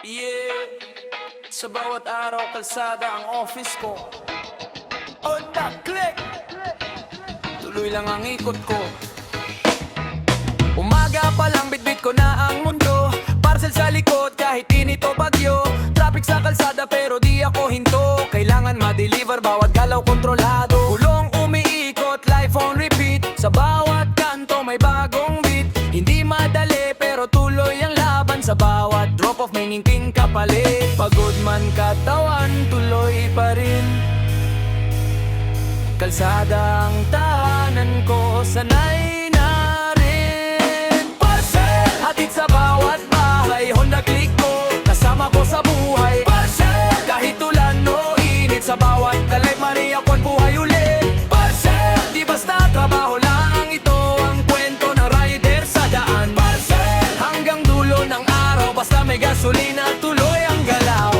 Yeah, sa bawat araw kalsada ang office ko. On the click, tuloy lang ang ikot ko. Umaga pa lang bitbit ko na ang mundo. Parcel sa likod kahit init o bagyo. Traffic sa kalsada pero di ako hinto. Kailangan ma-deliver bawat galaw kontrolado. Gulong umiikot, life on repeat. Sa bawat kanto may bagong beat. Hindi madali pero tuloy ang laban. Sa bawat drop off may ngingking kapalit. Pagod man katawan, tuloy pa rin. Kalsada ang tahanan ko, sanay na rin. Parcel! Hatid sa bawat bahay, Honda Click ko, kasama ko sa buhay. Parcel! Kahit ulan o init, sa bawat kalay Maria Juan buhay ulit. Parcel! Di basta trabaho lang, ito ang kwento ng rider sa daan. Parcel! Hanggang dulo ng araw, basta may gasolina, tuloy ang galaw.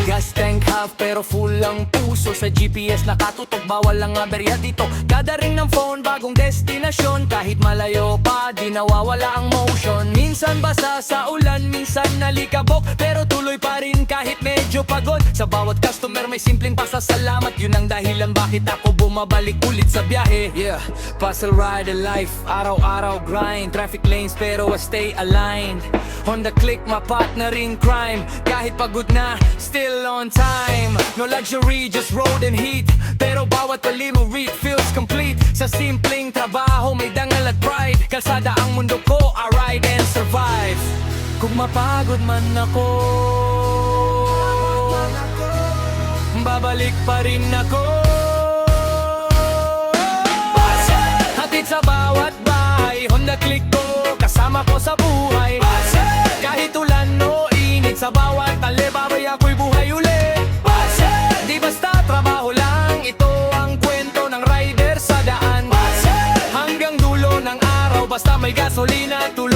Gas tank half pero full ang puso. Sa GPS nakatutok, bawal ang aberya dito. Kada ring ng phone, bagong destinasyon. Kahit malayo pa, di nawawala ang motion. Minsan basa sa ulan, minsan nalikabok, pero tuloy pa rin kahit medyo pagod. Sa bawat customer may simpleng pasasalamat. Yun ang dahilan bakit ako bumabalik ulit sa biyahe. Yeah, parcel rider life, araw-araw grind. Traffic lanes pero I stay aligned. Honda Click, my partner in crime. Kahit pagod na, still on time. No luxury, just road and heat. Pero bawat delivery feels complete. Sa simpleng trabaho, may dangal at pride. Kalsada ang mundo ko, I ride and survive. Kung mapagod man ako, babalik pa rin ako. Hatid sa bawat bahay, Honda Click ko, kasama ko sa buhay. Kahit ulan o init, sa bawat talibabay ako'y buhay ulit. Di basta trabaho lang, ito ang kwento ng rider sa daan. Hanggang dulo ng araw, basta may gasolina, tuloy